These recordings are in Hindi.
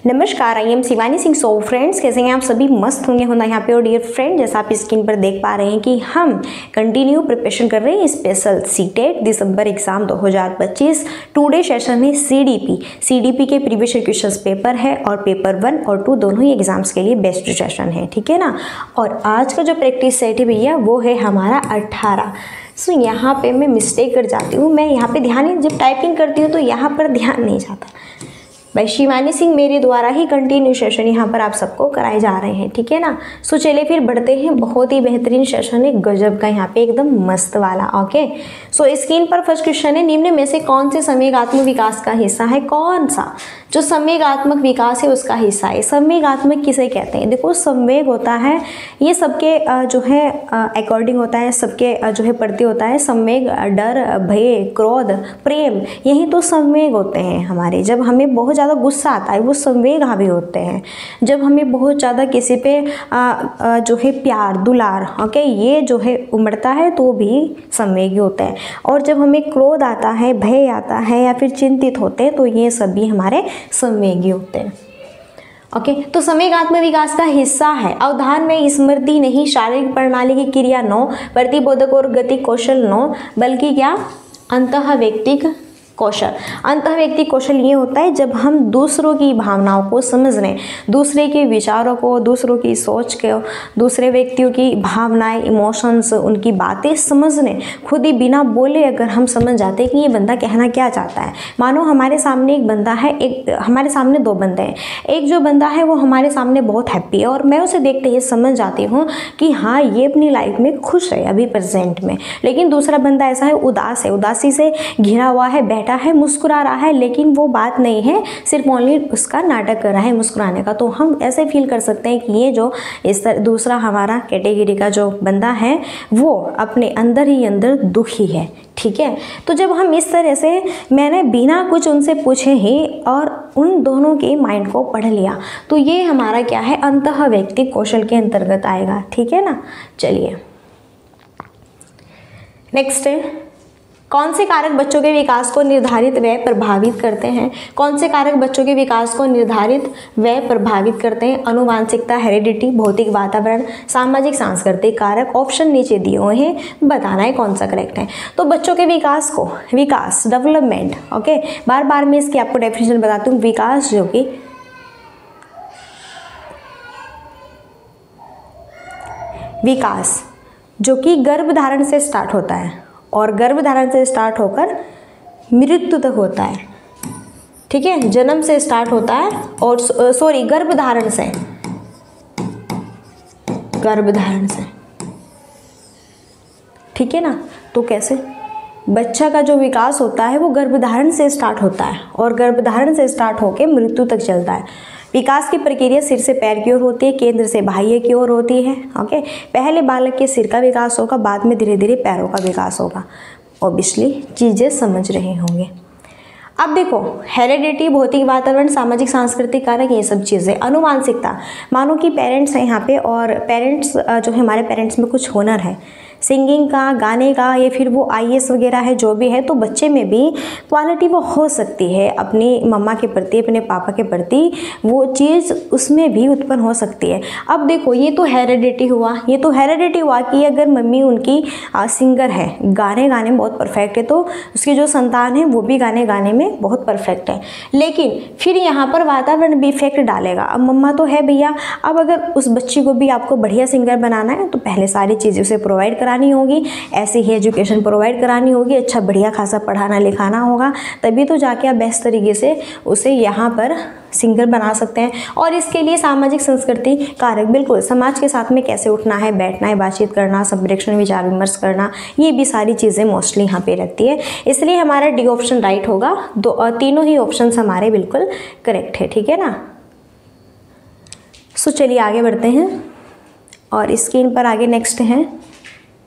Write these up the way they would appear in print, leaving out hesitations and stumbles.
नमस्कार, I am Shivani Singh. So friends, कैसे हैं आप सभी? मस्त होंगे होना यहाँ पे। और डियर फ्रेंड, जैसा आप स्क्रीन पर देख पा रहे हैं कि हम कंटिन्यू प्रिपरेशन कर रहे हैं स्पेशल सीटेट दिसंबर एग्जाम 2025। टुडे सेशन है सीडीपी के प्रीवियस ईयर क्वेश्चंस पेपर है और पेपर 1 और 2 दोनों ही एग्जाम्स के लिए बेस्ट सेशन है, ठीक है ना। और आज का जो प्रैक्टिस सेट है भैया वो है हमारा 18। सो यहाँ पे मैं मिस्टेक कर जाती हूँ, मैं यहाँ पे ध्यान जब टाइपिंग करती हूँ तो यहाँ पर ध्यान नहीं जाता। भाई शिवानी सिंह मेरे द्वारा ही कंटिन्यू सेशन यहाँ पर आप सबको कराए जा रहे हैं, ठीक है ना। सो चलिए फिर बढ़ते हैं। बहुत ही बेहतरीन सेशन है, गजब का, यहाँ पे एकदम मस्त वाला। ओके, सो स्क्रीन पर फर्स्ट क्वेश्चन है, निम्न में से कौन से संवेगात्मक विकास का हिस्सा है? कौन सा जो संवेगात्मक विकास है उसका हिस्सा है? संवेगात्मक किसे कहते हैं? देखो, संवेग होता है ये सबके जो है अकॉर्डिंग होता है, सबके जो है प्रति होता है। संवेग डर, भय, क्रोध, प्रेम, यही तो संवेग होते हैं हमारे। जब हमें बहुत ज़्यादा गुस्सा आता है वो संवेग हावी होते हैं। जब हमें बहुत ज़्यादा किसी पे जो है प्यार, दुलार, ओके, ये जो है उमड़ता है तो भी संवेगी होते हैं। और जब हमें क्रोध आता है, भय आता है या फिर चिंतित होते हैं तो ये सभी हमारे संवेगी होते हैं। ओके, तो संवेगात्मक विकास का हिस्सा है अवधान में स्मृति नहीं, शारीरिक प्रणाली की क्रिया 9, प्रतिबोधक और गति कौशल 9, बल्कि क्या अंतः व्यक्तिक कौशल। अंतः व्यक्ति कौशल ये होता है जब हम दूसरों की भावनाओं को समझ लें, दूसरे के विचारों को, दूसरों की सोच को, दूसरे व्यक्तियों की भावनाएं, इमोशंस, उनकी बातें समझ लें। खुद ही बिना बोले अगर हम समझ जाते हैं कि ये बंदा कहना क्या चाहता है। मानो हमारे सामने एक बंदा है, हमारे सामने 2 बंदे हैं। एक जो बंदा है वो हमारे सामने बहुत हैप्पी है और मैं उसे देखते ही समझ जाती हूँ कि हाँ, ये अपनी लाइफ में खुश है अभी प्रेजेंट में। लेकिन दूसरा बंदा ऐसा है, उदास है, उदासी से घिरा हुआ है, बैठा है, मुस्कुरा रहा है, लेकिन वो बात नहीं है, सिर्फ ओनली उसका नाटक कर रहा है मुस्कुराने का। तो हम ऐसे फील कर सकते हैं कि ये जो इस तरह दूसरा हमारा कैटेगरी का जो बंदा है वो अपने अंदर ही अंदर दुखी है, ठीक है। तो जब हम इस तरह से, मैंने बिना कुछ उनसे पूछे ही और उन दोनों के माइंड को पढ़ लिया, तो ये हमारा क्या है, अंतः व्यक्तिक कौशल के अंतर्गत आएगा, ठीक है ना। चलिए नेक्स्ट है, कौन से कारक बच्चों के विकास को निर्धारित व प्रभावित करते हैं? कौन से कारक बच्चों के विकास को निर्धारित व प्रभावित करते हैं? आनुवांशिकता, हेरिडिटी, भौतिक वातावरण, सामाजिक सांस्कृतिक कारक। ऑप्शन नीचे दिए हुए हैं, बताना है कौन सा करेक्ट है। तो बच्चों के विकास को, विकास, डेवलपमेंट, ओके, बार बार मैं इसकी आपको डेफिनेशन बताती हूँ। विकास जो कि गर्भधारण से स्टार्ट होता है और गर्भधारण से स्टार्ट होकर मृत्यु तक होता है, ठीक है। जन्म से स्टार्ट होता है और गर्भधारण से, ठीक है ना। तो कैसे बच्चा का जो विकास होता है वो गर्भधारण से स्टार्ट होता है और गर्भधारण से स्टार्ट होकर मृत्यु तक चलता है। विकास की प्रक्रिया सिर से पैर की ओर होती है, केंद्र से बाह्य की ओर होती है। ओके, पहले बालक के सिर का विकास होगा, बाद में धीरे धीरे पैरों का विकास होगा। ऑब्वियसली चीज़ें समझ रहे होंगे। अब देखो, हेरिडिटी, भौतिक वातावरण, सामाजिक सांस्कृतिक कारक, ये सब चीज़ें। आनुवांशिकता, मानो कि पेरेंट्स हैं यहाँ पे और पेरेंट्स जो है, हमारे पेरेंट्स में कुछ हुनर है, सिंगिंग का, गाने का, या फिर वो IAS वगैरह है, जो भी है, तो बच्चे में भी क्वालिटी वो हो सकती है अपनी मम्मा के प्रति, अपने पापा के प्रति, वो चीज़ उसमें भी उत्पन्न हो सकती है। अब देखो, ये तो हेरिडिटी हुआ, कि अगर मम्मी उनकी सिंगर है, गाने में बहुत परफेक्ट है, तो उसकी जो संतान है वो भी गाने में बहुत परफेक्ट है। लेकिन फिर यहाँ पर वातावरण भी इफेक्ट डालेगा। अब मम्मा तो है भैया, अब अगर उस बच्ची को भी आपको बढ़िया सिंगर बनाना है तो पहले सारी चीज़ें उसे प्रोवाइड करानी होगी, ऐसी ही एजुकेशन प्रोवाइड करानी होगी, अच्छा बढ़िया खासा पढ़ाना लिखाना होगा, तभी तो जाके आप बेस्ट तरीके से उसे यहाँ पर सिंगर बना सकते हैं। और इसके लिए सामाजिक संस्कृति कारक, बिल्कुल तीनों के साथ में कैसे उठना है, बैठना है, बातचीत करना, संप्रेक्षण, विचार विमर्श करना, ये भी सारी चीज़ें मोस्टली यहाँ पे रहती है। इसलिए हमारा डी ऑप्शन राइट होगा। तीनों ही ऑप्शन हमारे बिल्कुल करेक्ट है, ठीक है ना। सो चलिए आगे बढ़ते हैं और स्क्रीन पर आगे नेक्स्ट है।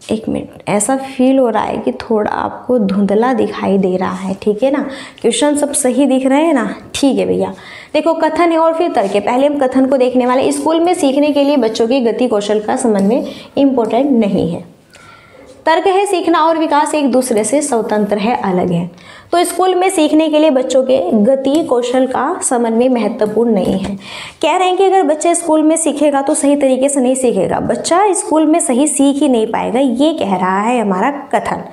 एक मिनट, ऐसा फील हो रहा है कि थोड़ा आपको धुंधला दिखाई दे रहा है, ठीक है ना। क्वेश्चन सब सही दिख रहे हैं ना, ठीक है भैया। देखो, कथन है और फिर तर्क है। पहले हम कथन को देखने वाले। स्कूल में सीखने के लिए बच्चों की गति कौशल का समन्वय इम्पोर्टेंट नहीं है। तर्क है, सीखना और विकास एक दूसरे से स्वतंत्र है, अलग है। तो स्कूल में सीखने के लिए बच्चों के गति कौशल का समन्वय महत्वपूर्ण नहीं है। कह रहे हैं कि अगर बच्चा स्कूल में सीखेगा तो सही तरीके से नहीं सीखेगा, बच्चा स्कूल में सही सीख ही नहीं पाएगा, ये कह रहा है हमारा कथन।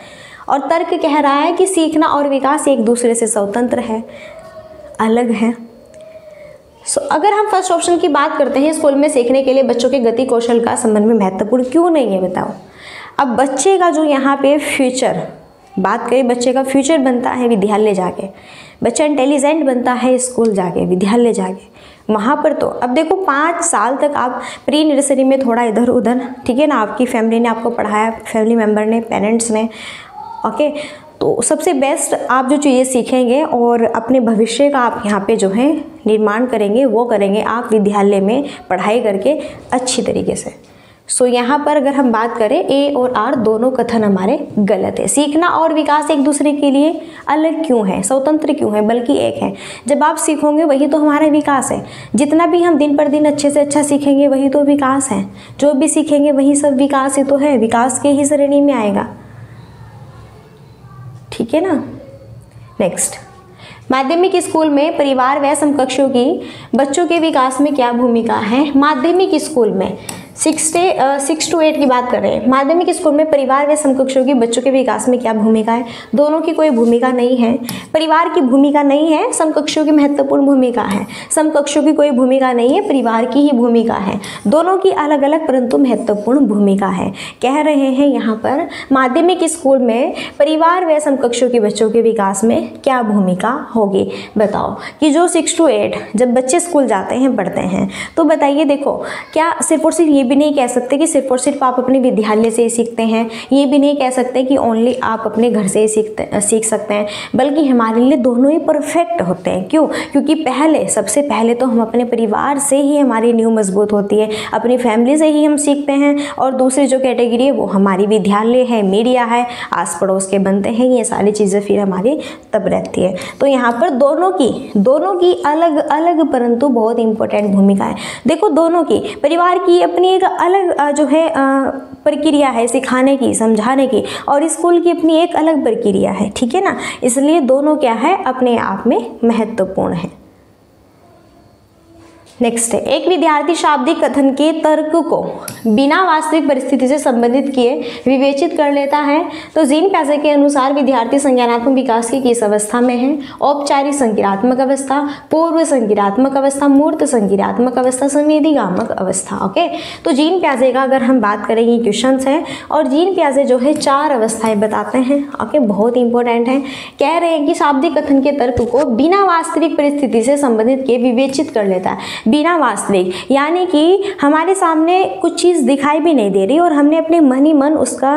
और तर्क कह रहा है कि सीखना और विकास एक दूसरे से स्वतंत्र है, अलग है। अगर हम फर्स्ट ऑप्शन की बात करते हैं, स्कूल में सीखने के लिए बच्चों के गति कौशल का समन्वय महत्वपूर्ण क्यों नहीं है, बताओ। अब बच्चे का जो यहाँ पे फ्यूचर बात करें, बच्चे का फ्यूचर बनता है विद्यालय जाके, बच्चा इंटेलिजेंट बनता है स्कूल जाके, विद्यालय जाके। वहाँ पर तो अब देखो 5 साल तक आप प्री नर्सरी में थोड़ा इधर उधर, ठीक है ना, आपकी फैमिली ने आपको पढ़ाया, फैमिली मेम्बर ने, पेरेंट्स ने, ओके। तो सबसे बेस्ट आप जो चीज़ें सीखेंगे और अपने भविष्य का आप यहाँ पे जो है निर्माण करेंगे, वो करेंगे आप विद्यालय में पढ़ाई करके अच्छी तरीके से। यहाँ पर अगर हम बात करें, ए और आर दोनों कथन हमारे गलत है। सीखना और विकास एक दूसरे के लिए अलग क्यों है, स्वतंत्र क्यों है, बल्कि एक है। जब आप सीखोगे वही तो हमारा विकास है। जितना भी हम दिन पर दिन अच्छे से अच्छा सीखेंगे वही तो विकास है। जो भी सीखेंगे वही सब विकास ही तो है, विकास के ही श्रेणी में आएगा, ठीक है ना। नेक्स्ट, माध्यमिक स्कूल में परिवार व समकक्षों की बच्चों के विकास में क्या भूमिका है। माध्यमिक स्कूल में 6 to 8 की बात कर रहे हैं। माध्यमिक स्कूल में परिवार व समकक्षों की बच्चों के विकास में क्या भूमिका है। दोनों की कोई भूमिका नहीं है। परिवार की भूमिका नहीं है, समकक्षों की महत्वपूर्ण भूमिका है। समकक्षों की कोई भूमिका नहीं है, परिवार की ही भूमिका है। दोनों की अलग अलग परंतु महत्वपूर्ण भूमिका है। कह रहे हैं यहाँ पर माध्यमिक स्कूल में परिवार व समकक्षों के बच्चों के विकास में क्या भूमिका होगी। बताओ कि जो 6 to 8 जब बच्चे स्कूल जाते हैं, पढ़ते हैं, तो बताइए, देखो क्या सिर्फ और सिर्फ ये भी नहीं कह सकते कि सिर्फ और सिर्फ आप अपने विद्यालय से ही सीखते हैं, ये भी नहीं कह सकते कि ओनली आप अपने घर से ही सीख सकते हैं, बल्कि हमारे लिए दोनों ही परफेक्ट होते हैं। क्यों? क्योंकि सबसे पहले तो हम अपने परिवार से ही हमारी नींव मजबूत होती है, अपनी फैमिली से ही हम सीखते हैं, और दूसरी जो कैटेगरी है वो हमारी विद्यालय है, मीडिया है, आस पड़ोस के बनते हैं, ये सारी चीज़ें फिर हमारी तब रहती है। तो यहाँ पर दोनों की अलग अलग परंतु बहुत इंपॉर्टेंट भूमिका है। देखो, दोनों की, परिवार की अपनी एक अलग जो है प्रक्रिया है सिखाने की, समझाने की, और स्कूल की अपनी एक अलग प्रक्रिया है, ठीक है ना। इसलिए दोनों क्या है, अपने आप में महत्वपूर्ण है। नेक्स्ट है, एक विद्यार्थी शाब्दिक कथन के तर्क को बिना वास्तविक परिस्थिति से संबंधित किए विवेचित कर लेता है। तो जीन प्याजे के अनुसार विद्यार्थी संज्ञानात्मक विकास की किस अवस्था में है। औपचारिक संज्ञानात्मक अवस्था, पूर्व संज्ञानात्मक अवस्था, मूर्त संज्ञानात्मक अवस्था, संवेदीगामक अवस्था। ओके, तो जीन प्याजे का अगर हम बात करें, ये क्वेश्चन है, और जीन प्याजे जो है 4 अवस्थाएं बताते हैं। ओके, बहुत इंपॉर्टेंट है। कह रहे हैं कि शाब्दिक कथन के तर्क को बिना वास्तविक परिस्थिति से संबंधित किए विवेचित कर लेता है। बिना वास्तविक यानी कि हमारे सामने कुछ चीज़ दिखाई भी नहीं दे रही और हमने अपने मन ही मन उसका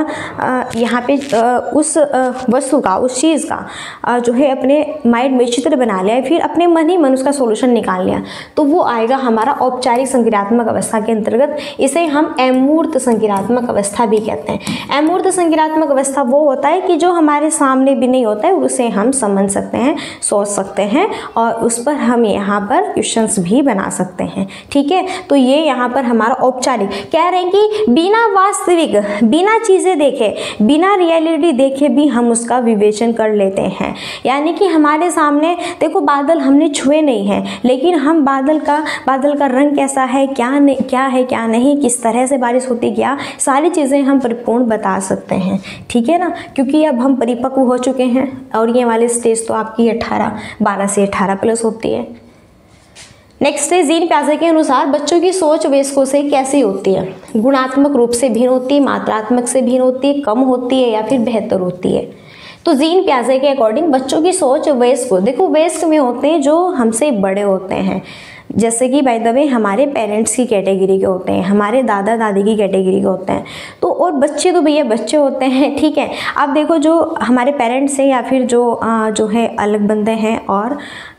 यहाँ पे उस वस्तु का, उस चीज़ का जो है अपने माइंड में चित्र बना लिया, फिर अपने मन ही मन उसका सॉल्यूशन निकाल लिया, तो वो आएगा हमारा औपचारिक संज्ञानात्मक अवस्था के अंतर्गत। इसे हम अमूर्त संज्ञानात्मक अवस्था भी कहते हैं। अमूर्त संज्ञानात्मक अवस्था वो होता है कि जो हमारे सामने भी नहीं होता है, उसे हम समझ सकते हैं, सोच सकते हैं, और उस पर हम यहाँ पर क्वेश्चंस भी बना सकते हैं, ठीक है। तो ये यहाँ पर हमारा औपचारिक, कह रहे हैं कि बिना वास्तविक, बिना चीज़ें देखे, बिना रियलिटी देखे भी हम उसका विवेचन कर लेते हैं। यानी कि हमारे सामने देखो, बादल हमने छुए नहीं हैं, लेकिन हम बादल का रंग कैसा है, क्या है क्या नहीं, किस तरह से बारिश होती, क्या सारी चीज़ें हम परिपूर्ण बता सकते हैं, ठीक है ना। क्योंकि अब हम परिपक्व हो चुके हैं, और ये वाली स्टेज तो आपकी 12 से 18 प्लस होती है। नेक्स्ट है, जीन प्याजे के अनुसार बच्चों की सोच वयस्कों से कैसी होती है। गुणात्मक रूप से भिन्न होती है, मात्रात्मक से भिन्न होती है, कम होती है, या फिर बेहतर होती है। तो जीन प्याजे के अकॉर्डिंग बच्चों की सोच वयस्क, देखो वयस्क में होते हैं जो हमसे बड़े होते हैं, जैसे कि बाय द वे हमारे पेरेंट्स की कैटेगरी के होते हैं, हमारे दादा दादी की कैटेगरी के होते हैं। तो और बच्चे तो भैया बच्चे होते हैं, ठीक है। आप देखो, जो हमारे पेरेंट्स हैं या फिर जो है अलग बंदे हैं, और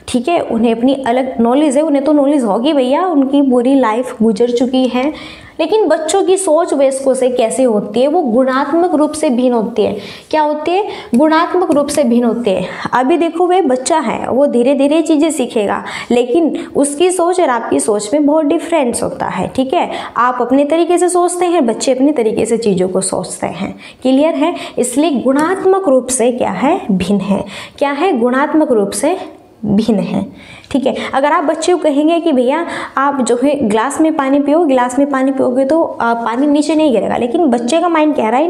ठीक है, उन्हें अपनी अलग नॉलेज है, उन्हें तो नॉलेज होगी भैया, उनकी पूरी लाइफ गुजर चुकी है, लेकिन बच्चों की सोच वयस्कों से कैसे होती है, वो गुणात्मक रूप से भिन्न होती है। क्या होती है? गुणात्मक रूप से भिन्न होती है। अभी देखो वह बच्चा है, वो धीरे धीरे चीज़ें सीखेगा, लेकिन उसकी सोच और आपकी सोच में बहुत डिफरेंस होता है। ठीक है, आप अपने तरीके से सोचते हैं, बच्चे अपने तरीके से चीज़ों को सोचते हैं। क्लियर है? इसलिए गुणात्मक रूप से क्या है? भिन्न है। क्या है? गुणात्मक रूप से भिन्न है। ठीक है, अगर आप बच्चे को कहेंगे कि भैया आप जो है गिलास में पानी पियो, गिलास में पानी पियोगे तो पानी नीचे नहीं गिरेगा, लेकिन बच्चे का माइंड कह रहा है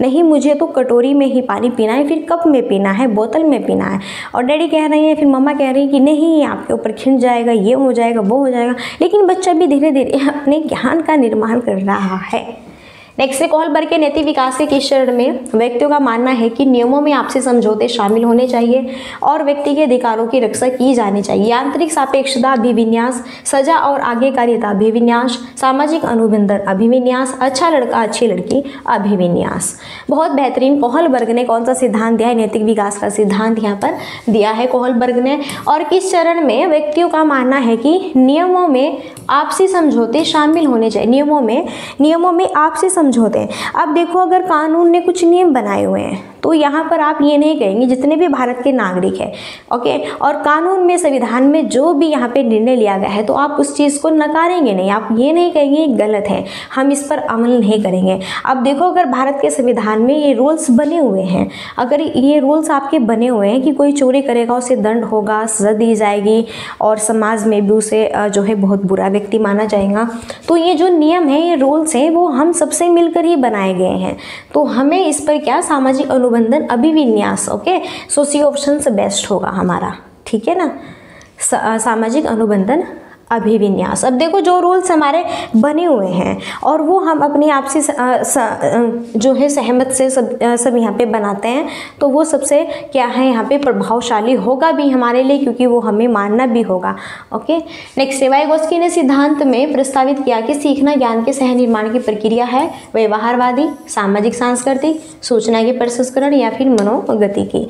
नहीं मुझे तो कटोरी में ही पानी पीना है, फिर कप में पीना है, बोतल में पीना है। और डैडी कह रहे हैं, फिर मम्मा कह रही है कि नहीं आपके ऊपर खिंच जाएगा, ये हो जाएगा, वो हो जाएगा, लेकिन बच्चा भी धीरे धीरे अपने ज्ञान का निर्माण कर रहा है। नेक्स्ट है कोहलबर्ग के नैतिक विकास के किस चरण में व्यक्तियों का मानना है कि नियमों में आपसी समझौते शामिल होने चाहिए और व्यक्ति के अधिकारों की रक्षा की जानी चाहिए। आंतरिक सापेक्षता अभिविन्यास, सजा और आज्ञाकारिता अभिविन्यास, सामाजिक अनुबंधन अभिविन्यास, अच्छा लड़का अच्छी लड़की अभिविन्यास। बहुत बेहतरीन। कोहलबर्ग ने कौन सा सिद्धांत दिया है? नैतिक विकास का सिद्धांत यहाँ पर दिया है कोहलबर्ग ने। और किस चरण में व्यक्तियों का मानना है कि नियमों में आपसी समझौते शामिल होने चाहिए। नियमों में आपसी समझौते हैं। अब देखो, अगर कानून ने कुछ नियम बनाए हुए हैं तो यहाँ पर आप ये नहीं कहेंगे, जितने भी भारत के नागरिक हैं, ओके, और कानून में, संविधान में जो भी यहाँ पे निर्णय लिया गया है तो आप उस चीज़ को नकारेंगे नहीं। आप ये नहीं कहेंगे गलत है, हम इस पर अमल नहीं करेंगे। अब देखो, अगर भारत के संविधान में ये रूल्स बने हुए हैं, अगर ये रूल्स आपके बने हुए हैं कि कोई चोरी करेगा उसे दंड होगा, सजा दी जाएगी और समाज में भी उसे जो है बहुत बुरा व्यक्ति माना जाएगा, तो ये जो नियम है, ये रूल्स हैं, वो हम सबसे मिलकर ही बनाए गए हैं। तो हमें इस पर क्या, सामाजिक अनुबंधन अभिविन्यास, ओके, सो सी ऑप्शन से बेस्ट होगा हमारा। ठीक है ना, सामाजिक अनुबंधन अभिविन्यास। अब देखो, जो रूल्स हमारे बने हुए हैं और वो हम अपनी आपसी जो है सहमत से सब यहाँ पे बनाते हैं, तो वो सबसे क्या है यहाँ पे प्रभावशाली होगा भी हमारे लिए, क्योंकि वो हमें मानना भी होगा। ओके, नेक्स्ट, वाइगोत्स्की ने सिद्धांत में प्रस्तावित किया कि सीखना ज्ञान के सह निर्माण की प्रक्रिया है। व्यवहारवादी, सामाजिक सांस्कृतिक, सूचना के प्रसंस्करण या फिर मनोगतिकी।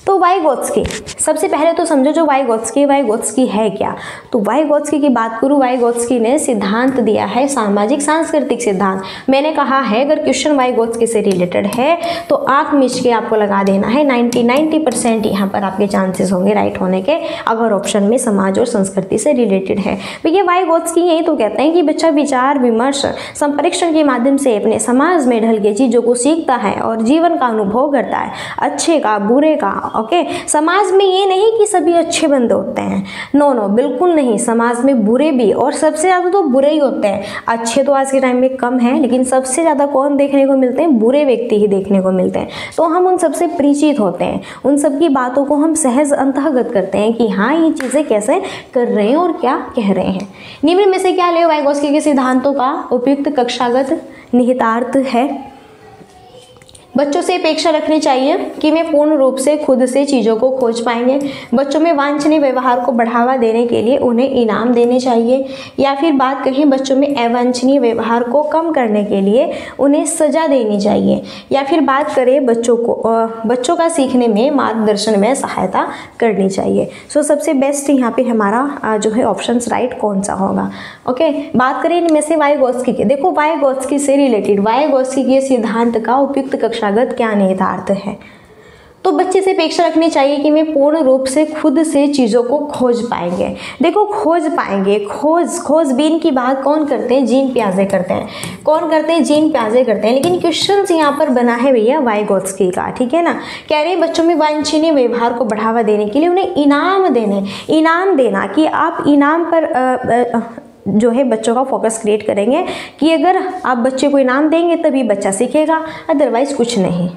तो वाइगोत्स्की, सबसे पहले तो समझो जो वाइगोत्स्की है क्या। तो वाइगोत्स्की की बात करूँ, वाइगोत्स्की ने सिद्धांत दिया है सामाजिक सांस्कृतिक सिद्धांत। मैंने कहा है अगर क्वेश्चन वाइगोत्स्की से रिलेटेड है तो आंख मिच के आपको लगा देना है। 90% यहाँ पर आपके चांसेस होंगे राइट होने के, अगर ऑप्शन में समाज और संस्कृति से रिलेटेड है। भैया वाइगोत्स्की यही तो कहते हैं कि बच्चा विचार विमर्श संप्रेक्षण के माध्यम से अपने समाज में ढल के चीज़ों को सीखता है और जीवन का अनुभव करता है, अच्छे का बुरे का। ओके, समाज में ये नहीं कि सभी अच्छे बंदे होते हैं, नो, बिल्कुल नहीं। समाज में बुरे भी, और सबसे ज़्यादा तो बुरे ही होते हैं। अच्छे तो आज के टाइम में कम है, लेकिन सबसे ज़्यादा कौन देखने को मिलते हैं? बुरे व्यक्ति ही देखने को मिलते हैं। तो हम उन सबसे परिचित होते हैं, उन सब की बातों को हम सहज अंतर्गत करते हैं कि हाँ ये चीज़ें कैसे कर रहे हैं और क्या कह रहे हैं। निम्न में से क्या ले वाइगोत्स्की के सिद्धांतों का उपयुक्त कक्षागत निहितार्थ है? बच्चों से अपेक्षा रखनी चाहिए कि वे पूर्ण रूप से खुद से चीज़ों को खोज पाएंगे। बच्चों में वांछनीय व्यवहार को बढ़ावा देने के लिए उन्हें इनाम देने चाहिए, या फिर बात कहें बच्चों में अवांछनीय व्यवहार को कम करने के लिए उन्हें सजा देनी चाहिए, या फिर बात करें बच्चों का सीखने में मार्गदर्शन में सहायता करनी चाहिए। सो सबसे बेस्ट यहाँ पे हमारा जो है ऑप्शंस राइट कौन सा होगा। ओके, बात करें इनमें से वाइगोत्स्की के। देखो, वाइगोत्स्की से रिलेटेड वाइगोत्स्की के सिद्धांत का उपयुक्त कक्षागत क्या निहितार्थ है? तो बच्चे से अपेक्षा रखनी चाहिए कि वे पूर्ण रूप से खुद से चीज़ों को खोज पाएंगे। देखो, खोज पाएंगे, खोजबीन की बात कौन करते हैं? जीन पियाजे करते हैं। कौन करते हैं? जीन पियाजे करते हैं। लेकिन क्वेश्चन यहाँ पर बना है भैया वाइगोत्स्की का, ठीक है ना। कह रहे हैं बच्चों में वांछनीय व्यवहार को बढ़ावा देने के लिए उन्हें इनाम देना, कि आप इनाम पर जो है बच्चों का फोकस क्रिएट करेंगे कि अगर आप बच्चे को इनाम देंगे तभी बच्चा सीखेगा, अदरवाइज कुछ नहीं।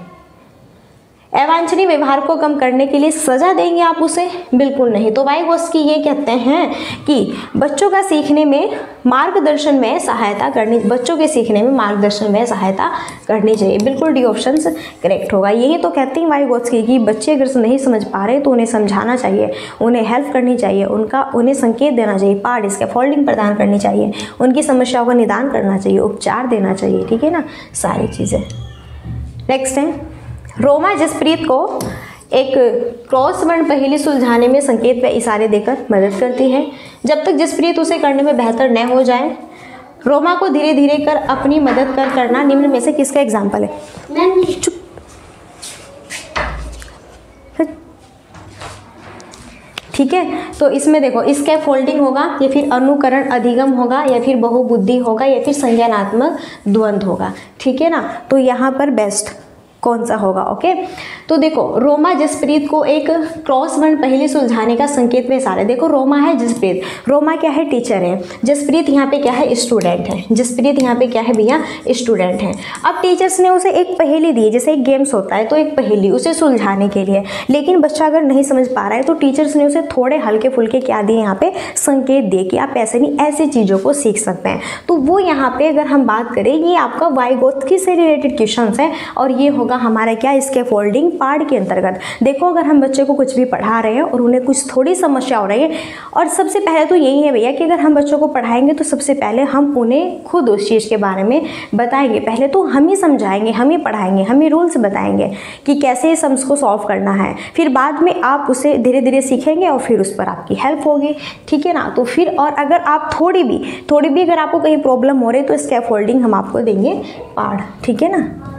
अवांछनीय व्यवहार को कम करने के लिए सजा देंगे आप उसे? बिल्कुल नहीं। तो वाइगोत्स्की ये कहते हैं कि बच्चों के सीखने में मार्गदर्शन में सहायता करनी चाहिए। बिल्कुल डी ऑप्शन करेक्ट होगा। यही तो कहते हैं वाइगोत्स्की कि बच्चे अगर नहीं समझ पा रहे तो उन्हें समझाना चाहिए, उन्हें हेल्प करनी चाहिए, उन्हें संकेत देना चाहिए, पार्ट स्कैफोल्डिंग प्रदान करनी चाहिए, उनकी समस्याओं का निदान करना चाहिए, उपचार देना चाहिए, ठीक है ना, सारी चीज़ें। नेक्स्ट है, रोमा जसप्रीत को एक क्रॉस वर्ण पहेली सुलझाने में संकेत व इशारे देकर मदद करती है। जब तक जसप्रीत उसे करने में बेहतर न हो जाए रोमा को धीरे धीरे कर अपनी मदद कर करना निम्न में से किसका एग्जाम्पल है? चुप। ठीक है, तो इसमें देखो इसका फोल्डिंग होगा या फिर अनुकरण अधिगम होगा या फिर बहुबुद्धि होगा या फिर संज्ञानात्मक द्वंद्व होगा। ठीक है ना, तो यहाँ पर बेस्ट कौन सा होगा? ओके, तो देखो रोमा जसप्रीत को एक क्रॉस वर्ण पहेली सुलझाने का संकेत में इशारा है। देखो रोमा है जसप्रीत, रोमा क्या है? टीचर है। जसप्रीत यहाँ पे क्या है? स्टूडेंट है। जसप्रीत यहाँ पे क्या है भैया? स्टूडेंट है। अब टीचर्स ने उसे एक पहेली दी, जैसे एक गेम्स होता है तो एक पहेली उसे सुलझाने के लिए, लेकिन बच्चा अगर नहीं समझ पा रहा है तो टीचर्स ने उसे थोड़े हल्के फुल्के क्या दिए यहाँ पे? संकेत दिए कि आप ऐसे नहीं ऐसी चीज़ों को सीख सकते हैं। तो वो यहाँ पे अगर हम बात करें, ये आपका वाइगोत्स्की से रिलेटेड क्वेश्चन है और ये होगा हमारा क्या? इसके फोल्डिंग पार्ट के अंतर्गत। देखो अगर हम बच्चे को कुछ भी पढ़ा रहे हैं और उन्हें कुछ थोड़ी समस्या हो रही है, और सबसे पहले तो यही है भैया कि अगर हम बच्चों को पढ़ाएंगे तो सबसे पहले हम उन्हें खुद उस चीज़ के बारे में बताएंगे। पहले तो हम ही समझाएंगे, हम ही पढ़ाएंगे, हम ही रूल्स बताएंगे कि कैसे इस सम्स को सॉल्व करना है। फिर बाद में आप उसे धीरे धीरे सीखेंगे और फिर उस पर आपकी हेल्प होगी। ठीक है ना, तो फिर और अगर आप थोड़ी भी अगर आपको कहीं प्रॉब्लम हो रही है तो स्कैफोल्डिंग हम आपको देंगे पार्ट। ठीक है ना,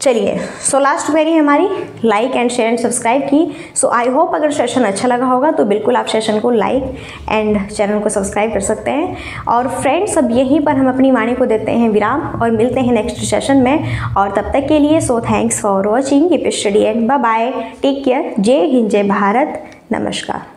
चलिए सो लास्ट क्वेरी हमारी like and share and subscribe की। सो आई होप अगर सेशन अच्छा लगा होगा तो बिल्कुल आप सेशन को लाइक एंड चैनल को सब्सक्राइब कर सकते हैं। और फ्रेंड्स अब यहीं पर हम अपनी वाणी को देते हैं विराम और मिलते हैं नेक्स्ट सेशन में। और तब तक के लिए so thanks for watching, keep study and bye bye, take care. जय हिंद, जय भारत, नमस्कार।